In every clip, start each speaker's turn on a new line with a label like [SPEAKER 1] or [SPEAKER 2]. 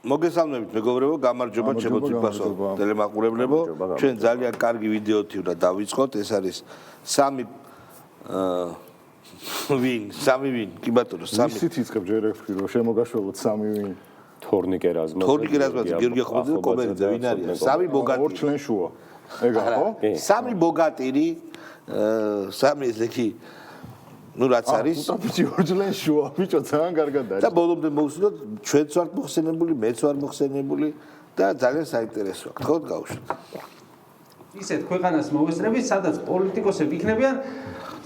[SPEAKER 1] მოგესალმებით მეგობრებო, გამარჯობა ჩემო ციფასო ტელემაყურებლებო. ჩვენ ძალიან კარგი ვიდეოთი უნდა დავიწყოთ. ეს არის სამი ვინ, კი ბატონო, სამი.
[SPEAKER 2] ისიც იწყებ ჯერ ეხი რომ შემოგაშველოთ სამი ვინ.
[SPEAKER 3] თორნიკე რაზმაძე,
[SPEAKER 1] გიორგი ახმაძე და კომერიძე ვინ არიან? სამი ბოგატირი.
[SPEAKER 2] ორ ჩლენ შუა. ეგა ხო?
[SPEAKER 1] სამი ბოგატირი, სამი ესეთი ну რაც არის
[SPEAKER 2] კუტაბიჭი ორჯლენ შუა ბიჭო ძალიან კარგად არის
[SPEAKER 1] და ბოლომდე მოვსვით ჩვენც ვართ მოხსენებული მეც ვარ მოხსენებული და ძალიან საინტერესო აქვს ხო გავუშვით
[SPEAKER 4] ისეთ ქვეყანას მოვესწრებით სადაც პოლიტიკოსები იქნებიან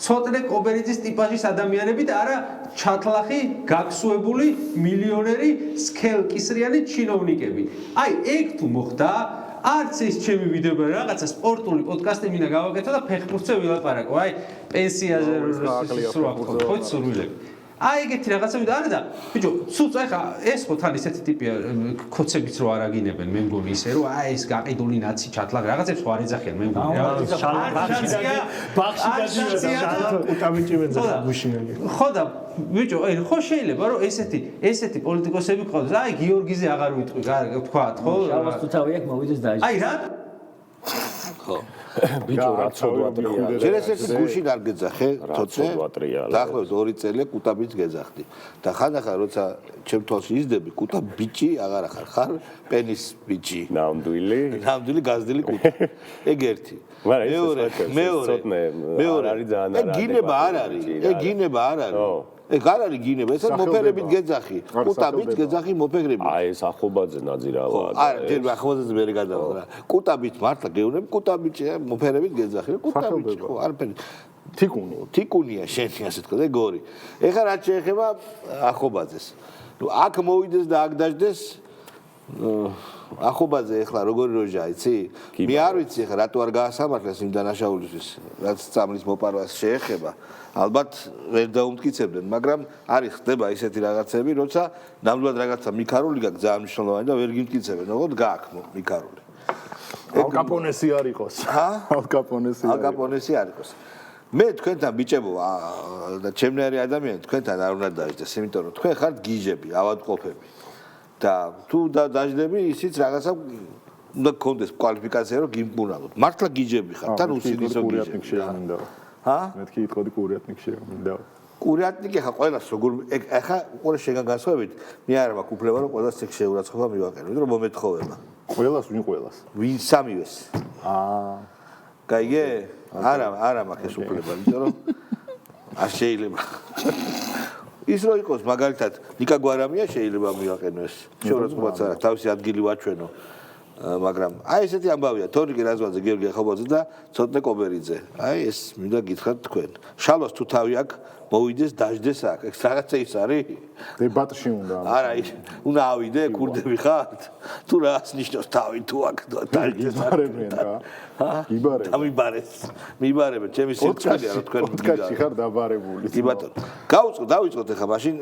[SPEAKER 4] ცოტნე კობერიძის ტიპაჟის ადამიანები და არა ჩათლახი გაქსუებული მილიონერი სქელკისრიანი ჩინოვნიკები აი ეგ თუ მოხდა არც ის ჩემი ვიდეოები რაღაცა სპორტული პოდკასტი მინდა გავაკეთო და ფეხბურთზე ვილაპარაკო. აი პენსიაზე სროა ხო სურვილები. აი ეგეთი რაღაცები და არა და ბიჭო, სულ ეხა ეს ხო თან ისეთი ტიპია ქოცებიც რო არ აგინებენ, მე მგონი ისე რომ აი ეს გაყიდული ნაცი ჩათლაღი რაღაცებს ხო არ ეძახიან მე მგონი.
[SPEAKER 5] ბახში კუტაბიჭი ვეძახა გუშინელი.
[SPEAKER 4] ხო და ბიჭო, აი ხო შეიძლება რომ ესეთი პოლიტიკოსები ყავდეს. აი გიორგიზე აღარ ვიტყვი, თქვათ, ხო?
[SPEAKER 6] შავას თუ თავი აქვს მოვიდეს დაიწყო.
[SPEAKER 4] აი რა?
[SPEAKER 3] ხო. ბიჭო რა ცოდვატრია.
[SPEAKER 1] ჯერ ესეთი გუშინ არ გეძახე, თოთე. დაახლოებით 2 წელი კუტაბიჭს გეძახდი. და ხანდახან როცა ჩემ თვალში იზრდები, კუტაბიჭი აღარ ხარ პენის ბიჭი. ნამდვილი გაზრდილი კუტა. ეგ ერთი. მეორე
[SPEAKER 3] არის ძალიან
[SPEAKER 1] არა. გინება არ არის. ეგ გინება არ არის. ეგ არ არის გინება, ეს მოფერებით გეძახი. კუტაბიჭს გეძახი მოფერებით.
[SPEAKER 3] აი ეს ახობაძე ნაძირავაა.
[SPEAKER 1] არა, ჯერ ახობაძეზე ვერ გადავალ რა. კუტაბიჭს მართლა გეუბნები, კუტაბიჭი მოფერებით გეძახი. კუტაბიჭი ხო, არაფერი. თიკუნია შენი ასე თქვა და გორი. ეხლა რაც შეეხება ახობაძეს. ნუ აქ მოვიდეს და აქ დაждდეს ახობაძე ეხლა როგორი როჟა იცი? მე არ ვიცი ეხლა რატო არ გაასამართლეს იმ დანაშაულისთვის, რაც წამლის მოპარვას შეეხება. ალბათ ვერ დაუმტკიცებდნენ, მაგრამ არის ხდება ისეთი რაღაცები, როცა ნამდვილად რაღაცა მიქარული გაქვს ძალიან მნიშვნელოვანი და ვერ გიმტკიცებენ, ოღონდ გააქვს მიქარული.
[SPEAKER 2] ალკაპონესი არ იყოს. ალკაპონესი
[SPEAKER 1] არ იყოს. მე თქვენთან ბიჭებო და ჩემნაირი ადამიანი თქვენთან არ უნდა დაждდეს, იმიტომ რომ თქვენ ხართ გიჟები, ავადმყოფები. და თუ დაждდები, ისიც რაღაცა უნდა გქონდეს კვალიფიკაცია, რომ გიმკუნავთ. მართლა გიჟები ხართ, თან უსინისო გიჟები.
[SPEAKER 2] მეთქი იტყოდი კურიატნიკ შემინდა.
[SPEAKER 1] კურიატნიკი ხა ყველას როგორ ხა ყველა შეგან გასხოვებით, მე არ მაქვს უფლება რომ ყველას ეგ შეურაცხყოფა მივაყენო, იმიტომ რომ მომეთხოვება.
[SPEAKER 2] ყველას ვინ ყველას?
[SPEAKER 1] ვინ სამივეს. გაიგე? არა მაქვს ეს უფლება, იმიტომ რომ არ შეიძლება. ის რო იყოს მაგალითად ნიკა გვარამია შეიძლება მივაყენო ეს შეურაცხყოფაც არა, თავისი ადგილი ვაჩვენო. მაგრამ აი ესეთი ამბავია თორნიკე რაზმაძე გიორგი ახობაძე და ცოტნე კობერიძე აი ეს მინდა გითხრათ თქვენ შალოს თუ თავი აქვს მოვიდეს დაждდეს აქ ეს რაღაცა ის არის
[SPEAKER 2] დებატში უნდა
[SPEAKER 1] არა უნდა ავიდე კურდები ხართ თუ რას ნიშნავს თავი თუ აქ დაждდეს მიბარებენ ჩემი სიცხალეა რომ თქვენ
[SPEAKER 2] პოდკასტში ხარ დაბარებული
[SPEAKER 1] კი ბატონო დავიწყოთ ახლა მაშინ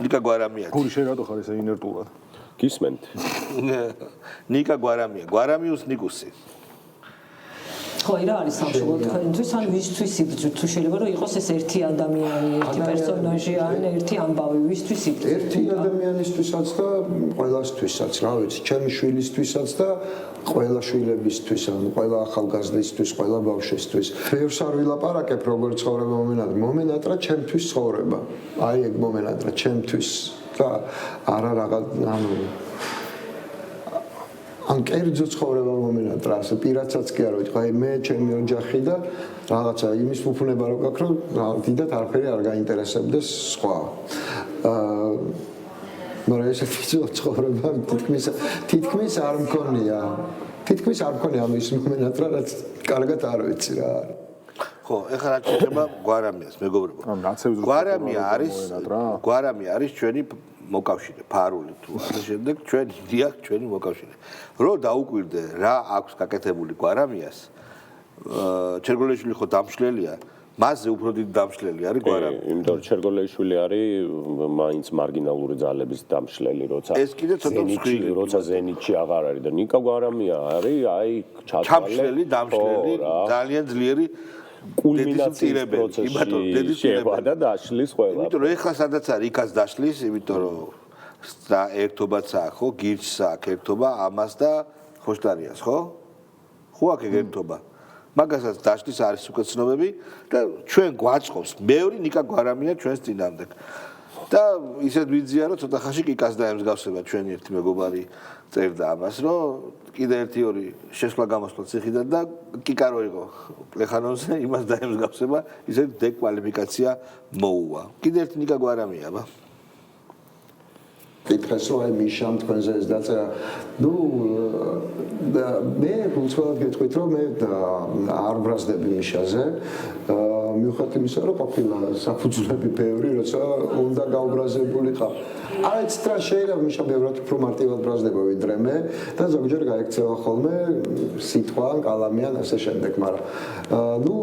[SPEAKER 1] ნიკა გვარამია
[SPEAKER 2] გური შენ რატო ხარ ესე ინერტულად
[SPEAKER 3] გისმენთ
[SPEAKER 1] ნიკა გვარამიუს ნიკუსი
[SPEAKER 6] ხო ირა არის სამშობლო თქვენთვის ან ვისთვის იბრძვით თუ შეიძლება რომ იყოს ეს ერთი ადამიანი ერთი პერსონაჟი ან ერთი ამბავი ვისთვის იბრძვით
[SPEAKER 7] ერთი ადამიანისთვისაც და ყველასთვისაც რა ვიცი ჩემი შვილისთვისაც და ყველა შვილებისთვის ან ყველა ახალგაზრდისთვის ყველა ბავშვისთვის ბევრს არ ვილაპარაკებ როგორ ცხოვრება მომენატრა ჩემთვის ცხოვრება აი ეგ მომენატრა ჩემთვის და არა რაღაც ან კერძო ცხოვრება მომენატრა ასე პირადსაც კი არ ვიტყვი აი მე ჩემი ოჯახი და რაღაცა იმის უფუნება რო გაქვს რომ დიდად არაფერი არ გაინტერესებდეს სხვა მაგრამ ეს ცხოვრება თითქმის არ მქონია ამის მომენატრა რაც კარგად არ ვიცი რა
[SPEAKER 1] ხო, ეხლა რაც შეეხება გვარამიას, მეგობრებო. გვარამი არის ჩვენი მოკავშირე, ფარული თუ ასე შემდეგ, ჩვენი დიახ, ჩვენი მოკავშირე. რო დაუკვირდე რა აქვს გაკეთებული გვარამიას, ჩერგოლეიშვილი ხო დამშლელია, მასზე უფრო დიდი დამშლელი არის გვარამი.
[SPEAKER 3] იმიტომ რომ ჩერგოლეიშვილი არის მაინც მარგინალური ძალების დამშლელი, როცა
[SPEAKER 1] ეს კიდე ცოტა მსხვილი,
[SPEAKER 3] როცა ზენიტში აღარ არის და ნიკა გვარამია არის, აი
[SPEAKER 1] ჩამშლელი, დამშლელი, ძალიან ძლიერი
[SPEAKER 3] კულმინაციის პროცესში შევა და დაშლის ყველა.
[SPEAKER 1] იმიტომ რომ ეხლა სადაც არის იქაც დაშლის, იმიტომ რომ და ერთობაც აქვს, ხო? გირჩს აქვს ერთობა ამას და ხოშტარიას, ხო? ხო აქ ერთობა. მაგასაც დაშლის არის უკვე ცნობები და ჩვენ გვაწყობს მეორე ნიკა გვარამია ჩვენს წინამდე. და ისეთ ვიძია რომ ცოტა ხანში კიკას დაემსგავსება ჩვენი ერთი მეგობარი წერდა ამას რომ კიდე ერთი ორი შესვლა გამოსვლა ციხიდან და კიკა რო იყო პლეხანონზე იმას დაემსგავსება ისეთ დეკვალიფიკაცია მოუვა. კიდე ერთი ნიკა გვარამია აბა.
[SPEAKER 7] კითხეს რომ აი მიშამ თქვენზე ეს დაწერა. ნუ მე უცბად გეტყვით რომ მე არ ბრაზდები მიშაზე. მიუხედავად იმისა რომ ყოფილა საფუძვლები ბევრი, როცა უნდა გაუბრაზებულიყო. აი ცტრა შეიძლება მიშა ბევრად უფრო მარტივად ბრაზდება ვიდრე მე და ზოგჯერ გაიქცევა ხოლმე სიტყვან, კალამიან ასე შემდეგ, მაგრამ ნუ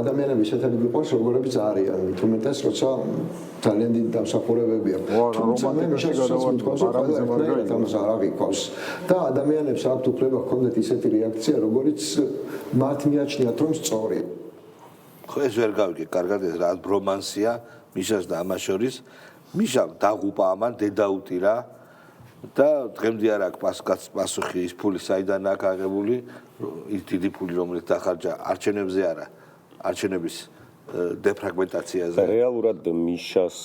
[SPEAKER 7] ადამიანები ისეთები გიყვარს, როგორებიც არიან, მით უმეტეს როცა ძალიან დიდი დამსახურებებია. თუმცა მე მიშას მithქვავს, რომ ყველა ამას არ აღიქვავს და ადამიანებს აქვთ უფლება ჰქონდეთ ისეთი რეაქცია, როგორიც მათ მიაჩნიათ, რომ სწორია.
[SPEAKER 1] ხო ეს ვერ გავიგე, კარგად ეს რა ბრომანსია მიშას და ამას შორის. მიშამ დაღუპა ამან დედაუტირა და დღემდე არ აქვს პასუხი ის ფული საიდან აქვს აღებული, ის დიდი ფული რომელიც დახარჯა არჩევნებზე არა, არჩევნების დეფრაგმენტაციაზე.
[SPEAKER 3] რეალურად მიშას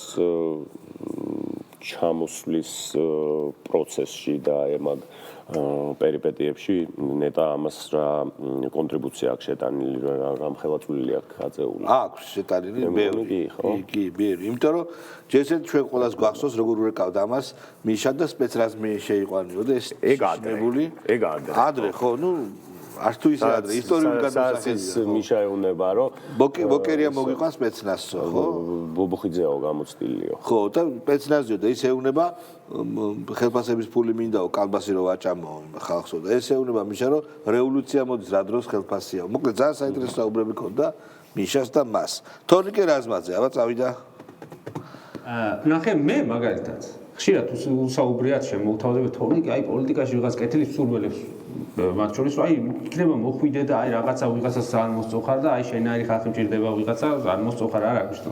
[SPEAKER 3] ჩამოსვლის პროცესში და მაგ პერიპეტიებში ნეტა ამას რა კონტრიბუცია აქვს შეტანილი, რა ხელაწვრილი აქვს აწეული.
[SPEAKER 1] აქვს შეტანილი ბევრი. კი, ბევრი. იმიტომ რომ ჯერჯერობით ჩვენ ყველას გვახსოვს როგორ ურეკავდა ამას მიშა და სპეცრაზმი შეიყვანიოდა ეს შეგებული.
[SPEAKER 3] ეგ
[SPEAKER 1] ადრე ხო, ნუ არ თუ ისე ადრე ისტორიული გადასახადია.
[SPEAKER 3] მიშა ეუნება რომ
[SPEAKER 1] ბოკერია მოგიყვანს სპეცნაზსო, ხო?
[SPEAKER 3] ბობოხიძეო გამოცდილიო.
[SPEAKER 1] ხო, და სპეცნაზიო და ის ეუნება ხელფასების ფული მინდაო, კალბასი რო ვაჭამო ხალხსო და ეს ეუნება მიშა რომ რევოლუცია მოდის რა დროს ხელფასია. მოკლედ ძალიან საინტერესო საუბრები ქონდა მიშას და მას. თორნიკე რაზმაძე, აბა წავიდა.
[SPEAKER 4] ნახე მე მაგალითად ხშირად უსაუბრიათ შემოვთავაზებთ თორნიკე აი პოლიტიკაში ვიღაც კეთილის სურველებს მათ შორის რომ აი იქნება მოხვიდე და აი ვიღაცას ძალიან მოსწოხარ და აი შენაირი ხალხი მჭირდება ვიღაცა ძალიან მოსწოხარ არ აქვს თო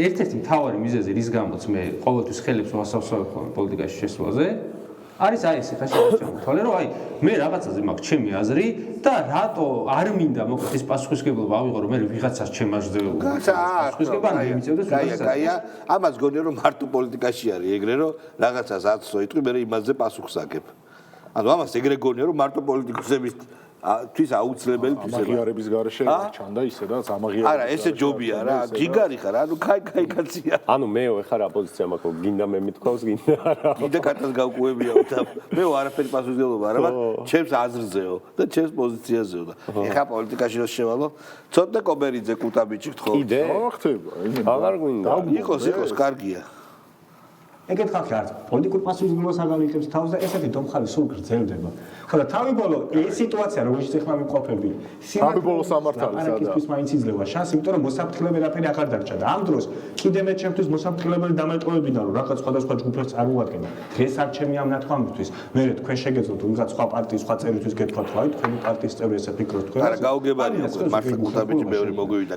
[SPEAKER 4] ერთ-ერთი მთავარი მიზეზი რის გამოც მე ყოველთვის ხელებს ვასავსავებ ხოლმე პოლიტიკაში შესვლაზე არის აი ეს ხა შემოთვალე რომ აი მე რაღაცაზე მაქვს ჩემი აზრი და რატო არ მინდა მოკლედ ის პასუხისგებლობა ავიღო რომ მე ვიღაცას ჩემაშზე პასუხისგებლობა არ მიმიწევდეს
[SPEAKER 1] კაია ამას გონია რომ მარტო პოლიტიკაში არის ეგრე რომ რაღაცას აცსო იტყვი მე იმაზე პასუხს აგებ ანუ ამას ეგრე გონია რომ მარტო პოლიტიკოსების თვის აუცილებელი თვისება
[SPEAKER 2] ამაღიარების გარეშე ჩანდა ისედაც ამაღიარების
[SPEAKER 1] არა ესე ჯობია რა ჯიგარი ხარ ანუ კაი კაცია
[SPEAKER 3] ანუ მეო ეხლა რა პოზიცია მაქვს გინდა მე მithქვავს გინდა არა
[SPEAKER 1] გინდა კაცას გავკუებია და მეო არაფერი პასუხისმგებლობა არა მაგრამ ჩემს აზრზეო და ჩემს პოზიციაზეო და ეხლა პოლიტიკაში რო შევალო ცოტა კობერიძე კუტაბიჩი გთხოვ
[SPEAKER 3] კიდე
[SPEAKER 2] ხდება
[SPEAKER 3] აღარ გვინდა
[SPEAKER 1] იყოს კარგია
[SPEAKER 5] ეგეთ ხალხი არის პოლიტიკურ პასუხისმგებლობას არ გამოიყენებს თავს და ესეთი დომხალი სულ გრძელდება. ხო და თავი ბოლო ეს სიტუაცია როგორიც ეხლა ვიმყოფები.
[SPEAKER 2] თავი ბოლო სამართალი
[SPEAKER 5] სადა. ის მაინც იძლევა შანსი, იმიტომ რომ მოსაფრთხილებელი რაფერი აღარ დარჩა და ამ დროს კიდე მე ჩემთვის მოსაფრთხილებელი დამეტყობებინა რომ რაღაც სხვადასხვა ჯგუფებს წარმოადგენა. დღეს არ ჩემი ამ ნათქვამისთვის მე თქვენ შეგეძლოთ ვიღაც სხვა პარტიის სხვა წევრისთვის გეთქვათ რა თქვენი პარტიის წევრი ესე ფიქრობთ თქვენ.
[SPEAKER 1] არა გაუგებარია მართლა კუტაბიჩი ბევრი მოგვივიდა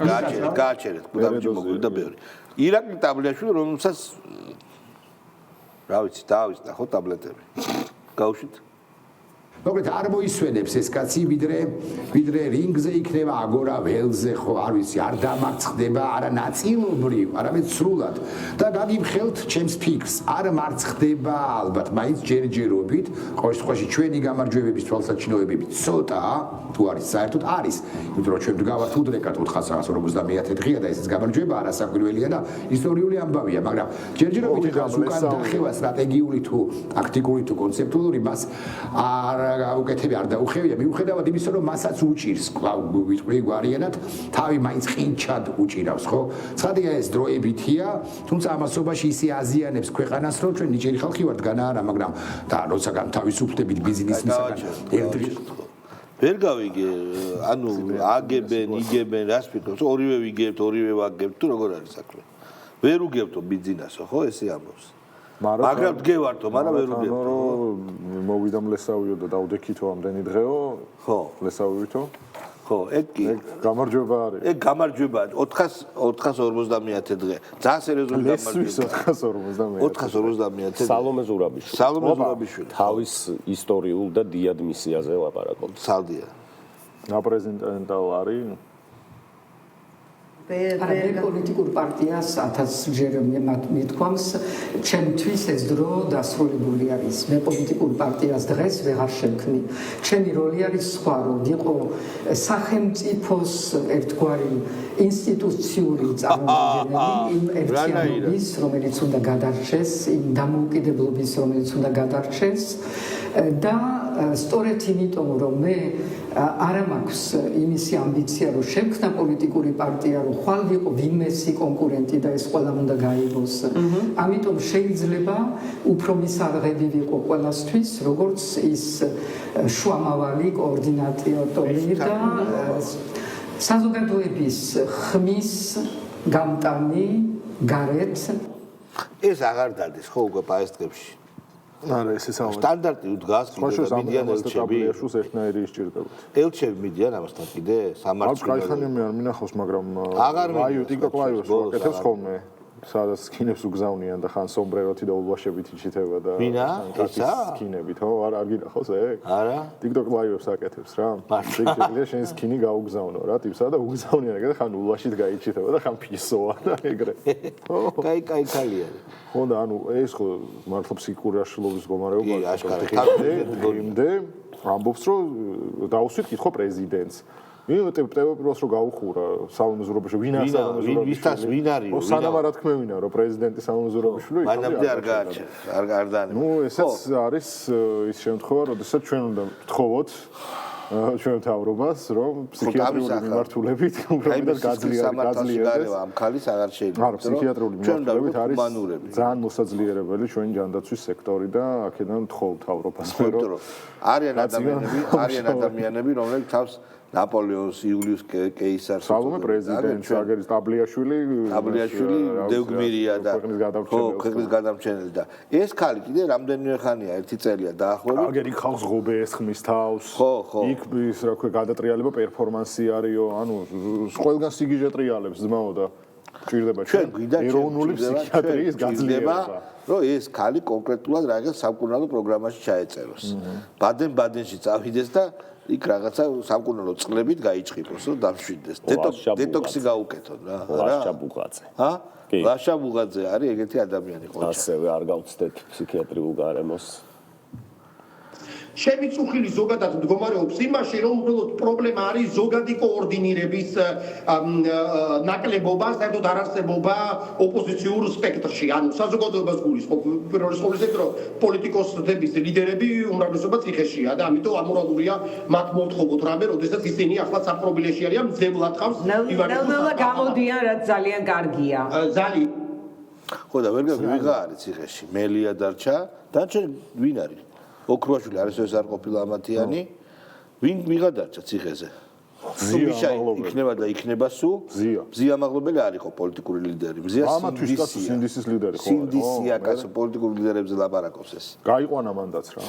[SPEAKER 1] გააჩერეთ კუტაბიჩი მოგვივიდა ბევრი. ირაკლი ტაბლიაშვილი რომელსაც რა ვიცი დავისდა ხო ტაბლეტები გავუშვით
[SPEAKER 8] მოკლედ არ მოისვენებს ეს კაცი ვიდრე რინგზე იქნება აგორა ველზე ხო არ ვიცი არ დამარცხდება არა ნაწილობრივ არამედ სრულად და გაგიმხელთ ჩემს ფიქრს არ მარცხდება ალბათ მაინც ჯერჯერობით ყოველ შემთხვევაში ჩვენი გამარჯვებების თვალსაჩინოებები ცოტა თუ არის საერთოდ არის იმიტომ რომ ჩვენ გავართ უდრეკად 450 დღეა და ესეც გამარჯვება არასაკვირველია და ისტორიული ამბავია მაგრამ ჯერჯერობით ხალხს უკან დახევა სტრატეგიული თუ ტაქტიკური თუ კონცეპტუალური მას არ გაუკეთები არ დაუხევია მიუხედავად იმისა რომ მასაც უჭირს ვიტყვი გვარიანად თავი მაინც ყინჩად უჭირავს ხო ცხადია ეს დროებითია თუმცა ამასობაში ისე აზიანებს ქვეყანას რომ ჩვენ ნიჭიერი ხალხი ვართ განა არა მაგრამ და როცა გამთავისუფლდებით ბიზნესისგან
[SPEAKER 1] ვერ გავიგე ანუ აგებენ იგებენ რას ფიქრობთ ორივე ვიგებთ ორივე ვაგებთ თუ როგორ არის საქმე ვერ უგებთო ბიზნესო ხო ესე ამბობს მაგრამ დგევართო, მაგრამ ვერ უგებთ.
[SPEAKER 2] მოვიდა მლესავიო და დავდექითო ამდენი დღეო.
[SPEAKER 1] ხო.
[SPEAKER 2] მლესავივითო.
[SPEAKER 1] ხო, ეგ კი.
[SPEAKER 2] გამარჯვება არის.
[SPEAKER 1] ეგ გამარჯვებაა 450 დღე. ძალიან სერიოზული
[SPEAKER 2] ლესვის
[SPEAKER 1] გამარჯვება.
[SPEAKER 2] 450 დღე.
[SPEAKER 3] სალომე ზურაბიშვილი.
[SPEAKER 1] სალომე ზურაბიშვილი.
[SPEAKER 3] თავის ისტორიულ და დიად მისიაზე ლაპარაკობს.
[SPEAKER 1] სალდია.
[SPEAKER 2] აპრეზიდენტალ არის.
[SPEAKER 6] არა პოლიტიკურ პარტიას 1000-ჯერ მithქვამს ჩემთვის ეს დრო დასრულებული არის მე პოლიტიკურ პარტიას დღეს ვეღარ შევქმნი ჩემი როლი არის სხვა რომ იყო სახელმწიფოს ერთგვარი ინსტიტუციური წარმომადგენელი იმ ერთიანობის რომელიც უნდა გადარჩეს იმ დამოუკიდებლობის რომელიც უნდა გადარჩეს და სწორედ იმიტომ რომ მე არ მაქვს იმისი ამბიცია რომ შევქმნა პოლიტიკური პარტია რომ ხვალ ვიყო ვინმესი კონკურენტი და ეს ყველამ უნდა გაიგოს ამიტომ შეიძლება უფრო მისაღები ვიყო ყველასთვის როგორც ის შუამავალი კოორდინატორი და საზოგადოების ხმის გამტანი გარეთ
[SPEAKER 1] ეს აღარ დადეს ხო უკვე პაესტებში
[SPEAKER 2] არა ეს საუბარი
[SPEAKER 1] სტანდარტი უდგას კიდე მიდიან ელჩები
[SPEAKER 2] შუს ერთნაირი ისჭირდებათ
[SPEAKER 1] ელჩები მიდიან ამასთან კიდე სამართლში
[SPEAKER 2] კაიხანი მე არ მინახავს მაგრამ
[SPEAKER 1] აღარ
[SPEAKER 2] ლაიო TikTok ლაიოს ვაკეთებს ხოლმე სადაც სკინებს უგზავნიან და ხან სომბრეროთი და ულვაშებით იჩითება და
[SPEAKER 1] ისა
[SPEAKER 2] სკინებით ხო არ გინახავს ეგ
[SPEAKER 1] არა
[SPEAKER 2] TikTok ლაიოს აკეთებს რა შეიძლება შენ სკინი გაუგზავნო რა ტიპსა და უგზავნიან ეგრე ხან ულვაშით გაიჩითება და ხან ფისოა და ეგრე
[SPEAKER 1] კაი ქალია
[SPEAKER 2] ხო და ანუ ეს ხო მართლა ფსიქიკური აშლობის მდგომარეობა
[SPEAKER 1] კი აშკარად
[SPEAKER 2] იმდე ამბობს რომ დაუსვით კითხო პრეზიდენტს პირველს რომ გაუხურა სამეზურობიშვილი ვინ არის
[SPEAKER 1] სამეზურობიშვილი ვინ არის
[SPEAKER 2] სანამ არ თქმევინა რომ პრეზიდენტი სამეზურობიშვილი
[SPEAKER 1] მანამდე არ გააჩერს არ დაანებია
[SPEAKER 2] ნუ ესეც არის ის შემთხვევა როდესაც ჩვენ უნდა ვთხოვოთ ჩვენ თავრობას რომ ფსიქიატრიული მიმართულებით უბრალოდ გაძლიერდეს
[SPEAKER 1] ამ ქალის აღარ შეიძლება
[SPEAKER 2] არა ფსიქიატრიული მიმართულებით არის ძალიან მოსაძლიერებელი ჩვენი ჯანდაცვის სექტორი და აქედან ვთხოვ თავრობას
[SPEAKER 1] რომ არიან ადამიანები რომლებიც თავს ნაპოლეონს იულიუს კეისარს
[SPEAKER 2] სალომე პრეზიდენტს აგერის ტაბლიაშვილი
[SPEAKER 1] დევგმირია და ქვეყნის გადამჩენელი და ეს ქალი კიდე რამდენიმე ხანია ერთი წელია დაახლოებით
[SPEAKER 2] აგერი ხავს ღობეს ხმის თავს იქ ის რა ქვია გადატრიალება პერფორმანსი არისო ანუ ყველგან სიგიჟე ტრიალებს ძმაო და ჭირდება ჩვენ ეროვნული ფსიქიატრიის გაძლიერება
[SPEAKER 1] რომ ეს ქალი კონკრეტულად რაღაც სამკურნალო პროგრამაში ჩაეწეროს ბადენ-ბადენში წავიდეს და იქ რაღაცა სამკურნალო წყლებით გაიჭყიფოს რომ დამშვიდეს დეტოქსი გაუკეთონ რა
[SPEAKER 3] ლაშა ბუღაძე
[SPEAKER 1] ლაშა ბუღაძე არის ეგეთი ადამიანი ხო
[SPEAKER 3] ასევე არ გავცდეთ ფსიქიატრიულ გარემოს
[SPEAKER 9] ჩემი წუხილი ზოგადად მდგომარეობს იმაში, რომ უბრალოდ პრობლემა არის ზოგადი კოორდინირების ნაკლებობა, საერთოდ არარსებობა ოპოზიციურ სპექტრში. ანუ საზოგადოებას გულისხმობ პირველ რიგში, რომ პოლიტიკოსების ლიდერები უმრავლესობა ციხეშია და ამიტომ ამორალურია მათ მოთხოვოთ რამე, როდესაც ისინი ახლა საპრობილეში არიან, მძევლად ყავს
[SPEAKER 10] ნელ-ნელა გამოდიან, რაც ძალიან კარგია.
[SPEAKER 9] ზალი.
[SPEAKER 1] ხო და ვერ ვიღა არის ციხეში, მელია დარჩა და ვინ არის? ოქროაშვილი არის ეს არ ყოფილა ამათიანი ვინ მიღადარჩა ციხეზე ზია იქნება და იქნება სულ ზია მაღლობელი არ იყო პოლიტიკური ლიდერი მზია
[SPEAKER 2] სინდისის ლიდერი ხო
[SPEAKER 1] სინდისია კაცო პოლიტიკური ლიდერებზე ლაპარაკობს ეს
[SPEAKER 2] გაიყვანა მანდაც რა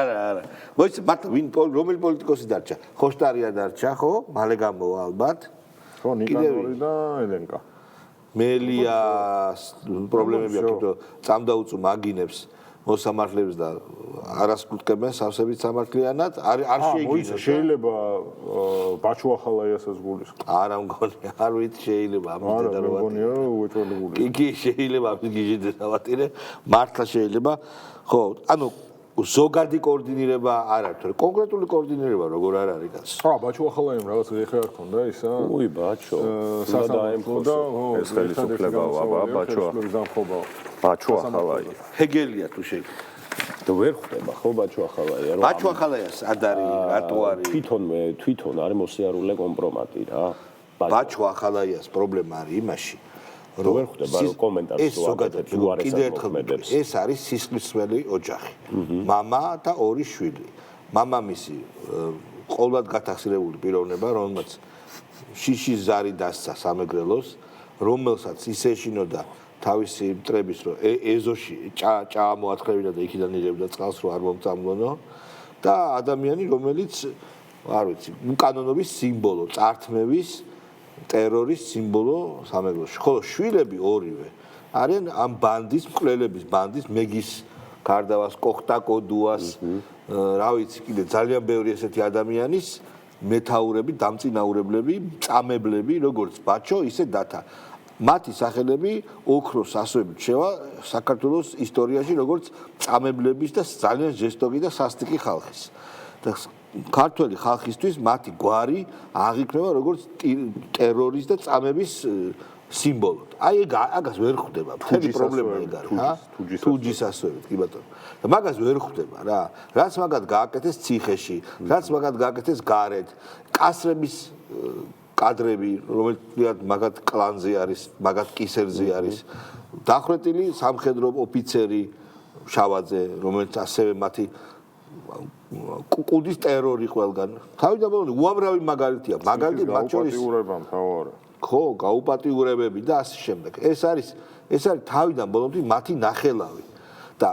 [SPEAKER 1] არა მოიცა მართლა ვინ რომელი პოლიტიკოსი დარჩა ხოშტარია დარჩა ხო მალე გამოვა ალბათ
[SPEAKER 2] ხო ნიკანდორი და ელენკა
[SPEAKER 1] მელია პრობლემები აქვს რომ წამდაუწუ მაგინებს მოსამართლეებს და არასკუტკებენ სავსებით სამართლიანად არ შეიძლება
[SPEAKER 2] შეიძლება ბაჩუ ახალაიასაც გულისხმობ
[SPEAKER 1] არა მგონია არ ვიცი შეიძლება ამით და
[SPEAKER 2] რა მგონია უეჭველი გული
[SPEAKER 1] კი შეიძლება ამით გიჟიდეს ავატირე მართლა შეიძლება ხო ანუ ზოგადი კოორდინირება არ არის თორე კონკრეტული კოორდინირება როგორ არ არის კაცო
[SPEAKER 2] ბაჩუ ახალაიამ რაღაც ეხა არ ქონდა ისა
[SPEAKER 3] ბაჩო დაემხოდა ეს ხელისუფლება ბაჩუ ახალაია
[SPEAKER 1] ჰეგელია თუ შეიძლება
[SPEAKER 3] და ვერ ხვდება ხო ბაჩუ ახალაია
[SPEAKER 1] რომ ბაჩუ ახალაიას ადარი რატო არის
[SPEAKER 3] თვითონ არის მოსიარულე კომპრომატი რა
[SPEAKER 1] ბაჩუ ახალაიას პრობლემა არის იმაში
[SPEAKER 3] რომ ვერ ხვდება რომ კომენტარს
[SPEAKER 1] უარესად ეს არის სისხლისმცველი ოჯახი მამა და ორი შვილი მამამისი ყოვლად გათახსირებული პიროვნება რომელმაც შიშის ზარი დასცა სამეგრელოს რომელსაც ისე ეშინოდა თავისი მტრების რომ ეზოში ჭაამოათხრევინა და იქიდან იღებდა წყალს რომ არ მომწამლონო და ადამიანი რომელიც არ ვიცი, უკანონობის სიმბოლო, წართმევის, ტერორის სიმბოლო სამეგრელოში. ხოლო შვილები ორივე არიან ამ ბანდის, მკვლელების ბანდის, მეგის გარდავას, კოხტაკოდუას, რა ვიცი, კიდე ძალიან ბევრი ესეთი ადამიანის მეთაურები, დამწინაურებლები, წამებლები, როგორც ბაჩო, ისე დათა. მათი სახელები ოქროს ასოებით შევა საქართველოს ისტორიაში, როგორც წამებლების და ძალიან ჟესტოკი და სასტიკი ხალხის. და ქართველი ხალხისთვის მათი გვარი აღიქმება როგორც ტერორის და წამების სიმბოლოდ. აი ეგას ვერ ხვდება. მთელი პრობლემა ეგ არის, თუჯის ასოებით, კი ბატონო. და მაგას ვერ ხვდება რა. რაც მაგათ გააკეთეს ციხეში, რაც მაგათ გააკეთეს გარეთ, კასრების კადრები, რომელიც მაგათ კლანზე არის, მაგათ კისერზე არის, დახრეტილი სამხედრო ოფიცერი შავაძე, რომელიც ასევე მათი კუდის ტერორი ყველგან. თავიდან ბოლომდე უამრავი მაგალითია. მაგალითი მათ შორის ხო, გაუპატიურებები და ასე შემდეგ. ეს არის თავიდან ბოლომდე მათი ნახელავი და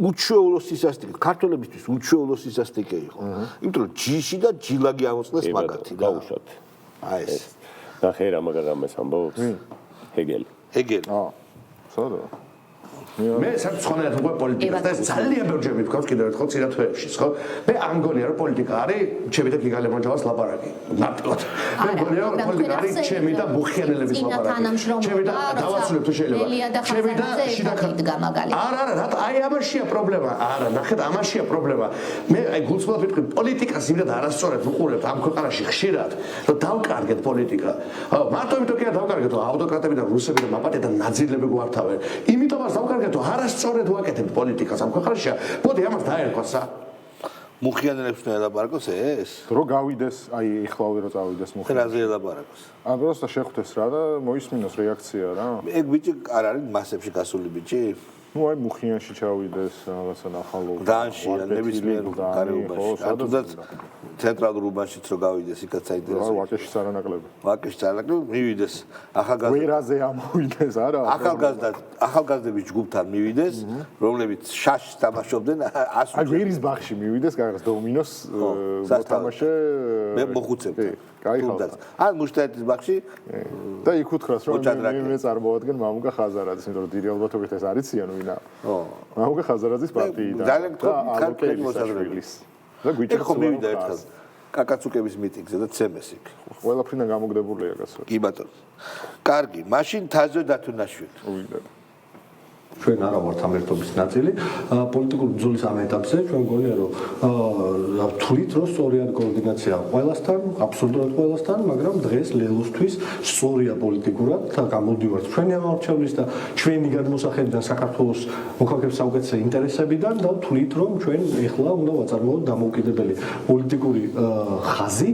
[SPEAKER 1] უჩვეულო სისასტიკე, ქართველებისთვის უჩვეულო სისასტიკე იყო. იმიტომ რომ ჯიში და ჯილაგი ამოწყდეს მაგათი.
[SPEAKER 3] გაუშვათ.
[SPEAKER 1] აი ეს.
[SPEAKER 3] და ხერა მაგას ამბობს. ჰეგელი.
[SPEAKER 2] სადა?
[SPEAKER 9] მე საერთოდ უკვე პოლიტიკას და ძალიან ბევრჯერ ვთქვათ კიდევ ერთხელ ცირათვეებში, ხო? მე არ მგონია რომ პოლიტიკა არის ჩემი და გიგალე მონჯავალს ლაპარაკი. ნამდვილად. მე მგონია რომ პოლიტიკა არის ჩემი და მუხიანელების ლაპარაკი. ჩემი და დავაცვლებ თუ შეიძლება. ჩემი და შიდაქა მაგალითად. არა, რა, აი ამაშია პრობლემა. არა, ნახეთ, ამაშია პრობლემა. მე აი გულწრფელად ვიტყვი, პოლიტიკას იმდენ არასწორად ვუყურებთ ამ ქვეყანაში ხშირად, რომ დავკარგეთ პოლიტიკა. მარტო იმიტომ კი არ დავკარგეთ, რომ ავტოკრატები და რუსები და მაპატე და ნაძილები გვართავენ. იმიტომაც დავკარგეთ არასწორად ვაკეთებ პოლიტიკას ამ ქვეყანაში. მოდი ამას დაერქვას.
[SPEAKER 1] მუხიანელებს უნდა ელაპარაკოს ეს?
[SPEAKER 2] რო გავიდეს, აი ეხლავე რო წავიდეს მუხიანელს.
[SPEAKER 1] რაზე ელაპარაკოს?
[SPEAKER 2] просто შეხვდეს რა და მოისმინოს რეაქცია რა.
[SPEAKER 1] ეგ ბიჭი არ არის მასებში გასული ბიჭი?
[SPEAKER 2] ну აი მუხიანში ჩავიდეს რაღაცა ნახალო.
[SPEAKER 1] დანში, ნებისმიერ გარეუბანში. თუნდაც ცენტრალურ უბანშიც რო გავიდეს, იქაც საინტერესოა.
[SPEAKER 2] ვაკეშიც არანაკლები.
[SPEAKER 1] ვაკეშიც არანაკლები, მივიდეს ახალგაზრდა.
[SPEAKER 2] ვერაზე ამოვიდეს, არა?
[SPEAKER 1] ახალგაზრდების ჯგუფთან მივიდეს, რომლებიც შაშს თამაშობდნენ, ასუ.
[SPEAKER 2] აი ვერის ბაღში მივიდეს, გაგას დომინოს მოთამაშე.
[SPEAKER 1] მე მოხუცებდა. თუნდაც. ან მუშტაეთის ბაღში
[SPEAKER 2] და იქ უთხრას რომ მე წარმოვადგენ მამუკა ხაზარაძის, იმიტომ რომ დიდი ალბათობით ეს არიციან ვინა. მამუკა ხაზარაძის პარტიიდან.
[SPEAKER 1] ძალიან კანკრეტ მოსაზრებლის. და გვიჭერს
[SPEAKER 2] ხო
[SPEAKER 1] მივიდა ერთხელ კაკაცუკების მიტინგზე და ცემეს იქ.
[SPEAKER 2] ყველაფრიდან გამოგდებულია კაცო.
[SPEAKER 1] კი ბატონო. კარგი, მაშინ თაზო დათუნაშვილი.
[SPEAKER 2] უვიდა.
[SPEAKER 11] ჩვენ არა ვართ ამ ერთობის ნაწილი. პოლიტიკური ბრძოლის ამ ეტაპზე ჩვენ მგონია რომ თვლით რომ სწორია კოორდინაცია ყველასთან, აბსოლუტურად ყველასთან, მაგრამ დღეს ლელოსთვის სწორია პოლიტიკურად და გამოდივართ ჩვენი ამორჩევლის და ჩვენი გადმოსახედიდან საქართველოს მოქალაქეების საუკეთესო ინტერესებიდან და თვლით რომ ჩვენ ეხლა უნდა ვაწარმოოთ დამოუკიდებელი პოლიტიკური ხაზი.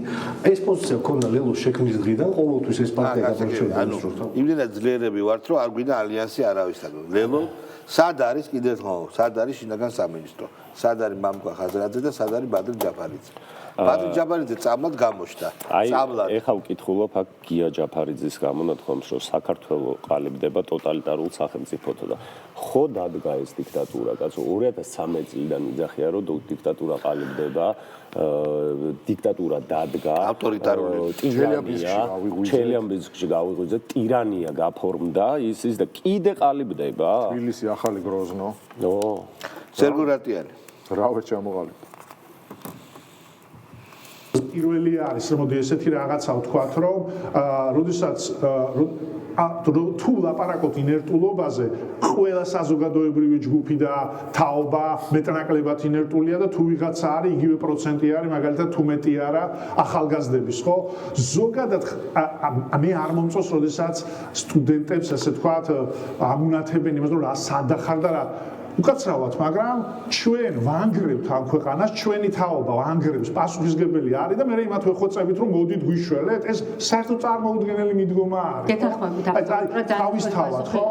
[SPEAKER 11] ეს პოზიცია ქონდა ლელოს შექმნის დღიდან ყოველთვის ეს პარტია გამორჩეულია.
[SPEAKER 1] იმდენად ძლიერები ვართ რომ არ გვინდა ალიანსი არავისთან. ლელო სად არის კიდევ ხო? სად არის შინაგან სამინისტრო? სად არის მამუკა ხაზარაძე და სად არის ბადრი ჯაფარიძე? ბადრი ჯაფარიძე წამლად გამოჩნდა.
[SPEAKER 3] წამლად. ეხა ვკითხულობ აქ გია ჯაფარიძის გამონათქვამს, რომ საქართველო ყალიბდება ტოტალიტარულ სახელმწიფოთა და ხო დადგა ეს დიქტატურა, კაცო 2013 წლიდან იძახია, რომ დიქტატურა ყალიბდება. დიქტატურა დადგა
[SPEAKER 1] ავტორიტარული
[SPEAKER 3] ჩელიაბინსკში გავიღვიძე ტირანია გაფორმდა ის და კიდე ყალიბდება
[SPEAKER 2] თბილისი ახალი გროზნო
[SPEAKER 1] სერგურატიანი
[SPEAKER 2] რავე ჩამოყალიბდა
[SPEAKER 12] პირველი არის რომ მოდი ესეთი რაღაცა ვთქვათ რომ როდესაც თუ ლაპარაკობთ ინერტულობაზე ყველა საზოგადოებრივი ჯგუფი და თაობა მეტნაკლებად ინერტულია და თუ ვიღაცა არის იგივე პროცენტი არის მაგალითად თუ მეტი არა ახალგაზრდების ხო ზოგადად მე არ მომწონს როდესაც სტუდენტებს ესე ვთქვათ ამუნათებენ იმას რომ რა სადახარ და რა უკაცრავად, მაგრამ ჩვენ ვანგრევთ ამ ქვეყანას, ჩვენი თაობა ვანგრევს, პასუხისგებელი არის და მე იმათ ვეხოცებით, რომ მოდით გვიშველეთ, ეს საერთოდ წარმოუდგენელი მიდგომა არის.
[SPEAKER 13] გეთანხმებით,
[SPEAKER 12] თავის თავად, ხო?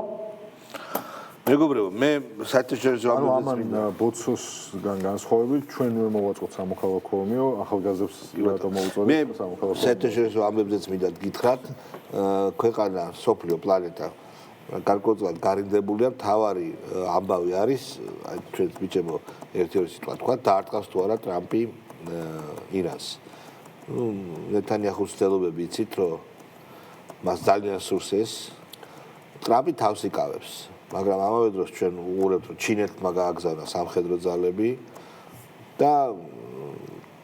[SPEAKER 1] მეგობრებო, მე საერთაშორისო
[SPEAKER 2] ამან ბოცოსგან განსხვავებით, ჩვენ ვერ მოვაწყოთ სამოქალაქო ომიო, ახალგაზრდებს რატომ მოუწოდეთ სამოქალაქო ომი?
[SPEAKER 1] მე საერთაშორისო ამბებზეც მინდა გითხრათ, ქვეყანა, სოფლიო, პლანეტა გარკვეულწილად გარიგდებულია, მთავარი ამბავი არის, აი ჩვენ ბიჭებო, ერთი-ორი სიტყვა თქვა, დაარტყავს თუ არა ტრამპი ირანს. ნეთანიაჰუს ცდილობები იცით, რომ მას ძალიან სურს ეს ტრამპი თავს იკავებს, მაგრამ ამავე დროს ჩვენ უყურებთ, რომ ჩინეთმა გააგზავნა სამხედრო ძალები და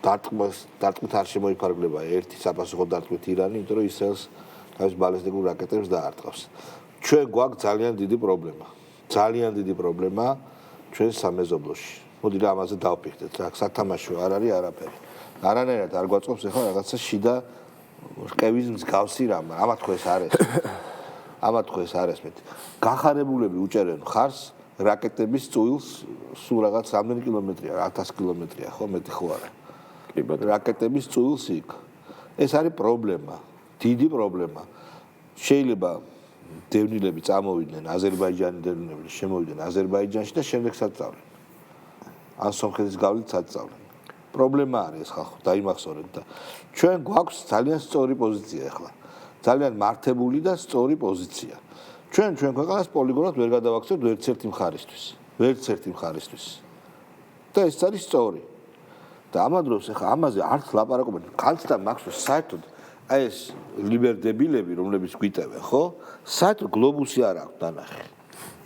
[SPEAKER 1] დარტყმით არ შემოიფარგლება ერთი საფასუხო დარტყმით ირანი, იმიტომ რომ ისრაელს თავის ბალისტიკურ რაკეტებს დაარტყავს. ჩვენ გვაქვს ძალიან დიდი პრობლემა ჩვენ სამეზობლოში. მოდი რა ამაზე დავფიქრდეთ, რა სათამაშო არ არის არაფერი. არანაირად არ გვაწყობს ახლა რაღაცა შიდა რკევის მსგავსი რამ, ამათ ხო ეს არის. ესმეთ. გახარებულები უჭერენ ხარს რაკეტების წუილს სულ რაღაც რამდენი კილომეტრია, 1000 კილომეტრია, ხო, მეტი ხო არა. რაკეტების წუილს იქ. ეს არის პრობლემა, დიდი პრობლემა. შეიძლება დევნილები წამოვიდნენ აზერბაიჯანის დევნილები შემოვიდნენ აზერბაიჯანში და შემდეგ საწავლენ. ან სომხეთის გავლით საწავლენ. პრობლემა არის ეს ხალხო, დაიმახსოვრეთ და ჩვენ გვაქვს ძალიან სწორი პოზიცია ახლა. ძალიან მართებული და სწორი პოზიცია. ჩვენ ქვეყანას პოლიგონად ვერ გადავაქცევთ ვერცერთი მხარისთვის. და ეს არის სწორი. და ამ დროს ახლა ამაზე არც ლაპარაკობენ. განცდა მაქვს რომ საერთოდ აი ეს ლიბერდებილები, რომლებიც გვიტევენ, ხო? საერთოდ გლობუსი არ აქვს ნანახი.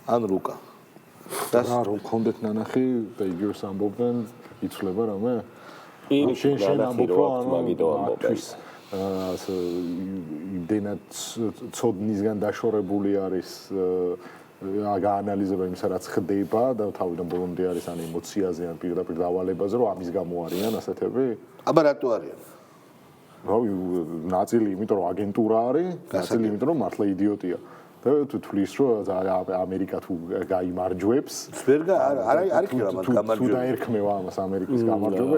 [SPEAKER 1] ან რუკა.
[SPEAKER 2] და რომ კონდეთ ნანახი და იგივეს ამბობენ, იცვლება რამე? შენ ამბობ მაგიტოამბობენ. იმდენად ცოდნისგან დაშორებული არის გაანალიზება იმისა, რაც ხდება და თავიდან ბოლომდე არის ან ემოციაზე, ან პირდაპირ დავალებაზე, რომ ამის გამო არიან ასეთები?
[SPEAKER 1] აბა რატო არიან?
[SPEAKER 2] ნაწილი იმიტომ რომ აგენტურა არის, ნაწილი იმიტომ რომ მართლა იდიოტია. და თუ თulis რომ ამერიკა თუ გაიმარჯვებს,
[SPEAKER 1] არ იქნება მას გამარჯვება.
[SPEAKER 2] თუ დაერქმევა ამას ამერიკის გამარჯვება,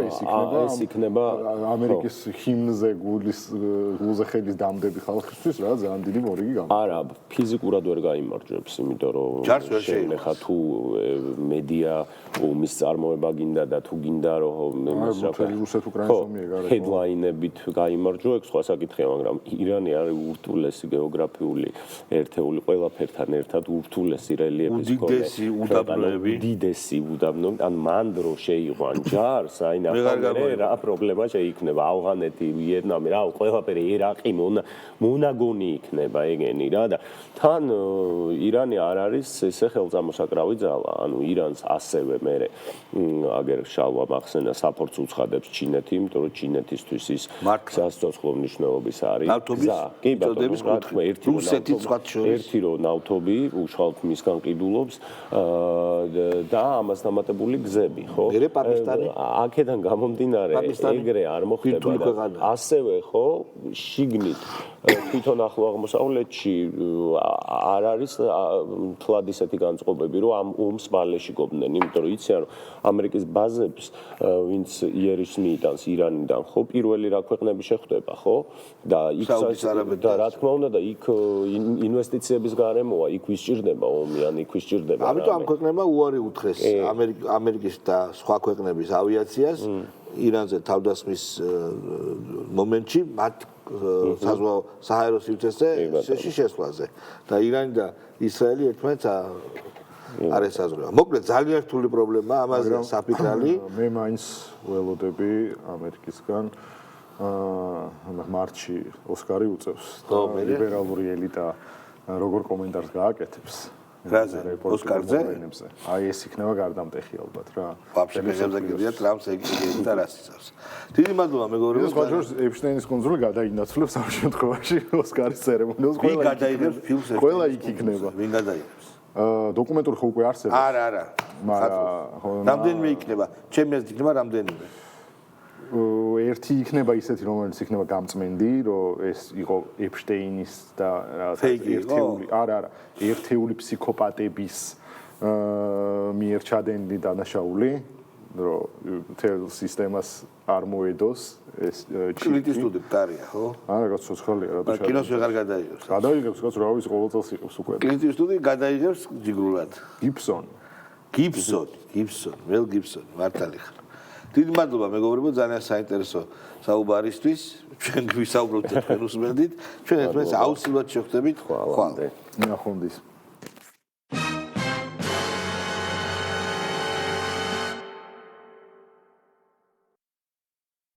[SPEAKER 2] ეს იქნება ამერიკის ჰიმნზე გულზე ხელის დამდები ხალხისთვის რა ძალიან დიდი მორიგი გამოდის.
[SPEAKER 3] არა, ფიზიკურად ვერ გაიმარჯვებს, იმიტომ რომ შეიძლება თუ მედია ომის წარმოება გინდა და თუ გინდა რომ
[SPEAKER 2] იმას რა ქვია რუსეთ-უკრაინის ომი ეგ არის.
[SPEAKER 3] ჰედლაინებით გაიმარჯვა, ეგ სხვა საკითხია, მაგრამ ირანი არის ურთულესი გეოგრაფიული ერთეული ყველაფერთან ერთად ურთულესი რელიეფის უდიდესი უდაბნოები, ან მან დრო შეიღო ან ჯარს, აი ნახავთ რა პრობლემა შეიქნება, ავღანეთი, ვიეტნამი, რა ყველაფერი ერაყი მონაგონი იქნება ეგენი რა და თან ირანი არ არის ესე ხელწამოსაკრავი ძალა, ანუ ირანს ასევე მე აგერ შალვა მახსენა საფორც უცხადებს ჩინეთი, იმიტომ რომ ჩინეთისთვის ის სასიცოცხლო მნიშვნელობის არის გზა. კი ბატონო, რა თქმა ერთი რო ნავთობი უშუალოდ მისგან ყიდულობს და ამას დამატებული გზები, ხო? აქედან გამომდინარე ეგრე არ მოხდება და ასევე ხო შიგნით თვითონ ახლო აღმოსავლეთში არ არის თლად ისეთი განწყობები, რომ ამ ომს მალე შეგობდნენ, იმიტომ რომ იციან რომ ამერიკის ბაზებს ვინც იერიშს მიიტანს ირანიდან, ხო, პირველი რა ქვეყნები შეხვდება, ხო? და იქ და რა თქმა უნდა და იქ ინვესტიციების გარემოა, იქ ვისჭირდება ომი, ან იქ ვისჭირდება.
[SPEAKER 1] ამიტომ ამ ქვეყნებმა უარი უთხრეს ამერიკის და სხვა ქვეყნების ავიაციას ირანზე თავდასხმის მომენტში მათ საზღვაო საჰაერო სივრცეზე შესვლაზე და ირანი და ისრაელი ერთმანეთს არ ესაზღვრება. მოკლედ ძალიან რთული პრობლემაა, ამაზე საფიქრალი.
[SPEAKER 2] მე მაინც ველოდები ამერიკისგან მარტში ოსკარი უწევს და ლიბერალური ელიტა როგორ კომენტარს გააკეთებს.
[SPEAKER 1] რაზე? ოსკარზე?
[SPEAKER 2] აი ეს იქნება გარდამტეხი ალბათ რა.
[SPEAKER 1] ვაფშე მეზებზე გიდია ტრამპს ეგ და რას იცავს. დიდი მადლობა მეგობრებო.
[SPEAKER 2] სხვაჯერ ეპშტეინის კუნძული გადაინაცვლებს ამ შემთხვევაში ოსკარის ცერემონიალს.
[SPEAKER 1] ვინ გადაიღებს ფილმს?
[SPEAKER 2] ყველა იქ იქნება.
[SPEAKER 1] ვინ გადაიღებს?
[SPEAKER 2] დოკუმენტური ხო უკვე არსებობს.
[SPEAKER 1] არა. მაგრამ რამდენიმე იქნება? ჩემი აზრით იქნება რამდენიმე.
[SPEAKER 2] ერთი იქნება ისეთი, რომელიც იქნება გამწმენდი, რომ ეს იყო ეპშტეინის და ერთეული, არა, ერთეული ფსიქოპატების მიერ ჩადენილი დანაშაული, რომ თელ სისტემას არ მოედოს ეს
[SPEAKER 1] კლინტ ისტვუდი კარია, ხო?
[SPEAKER 2] არა, რაღაც ცოცხალია, რა თქმა უნდა.
[SPEAKER 1] კინოს ვეღარ გადაიღებს.
[SPEAKER 2] გადაიღებს, კაც რა ვიცი, ყოველ წელს იყოს უკვე.
[SPEAKER 1] კლინტ ისტვუდი გადაიღებს ჯიგრულად.
[SPEAKER 2] გიბსონ,
[SPEAKER 1] վել გიბსონ, მართალი ხარ. დიდი მადლობა მეგობრებო, ძალიან საინტერესო საუბარისთვის. ჩვენ გვისაუბრებთ თქვენ უსმენდით. ჩვენ ერთმანეთს აუცილებლად შევხვდებით. ხვალ.
[SPEAKER 2] ნახონდის.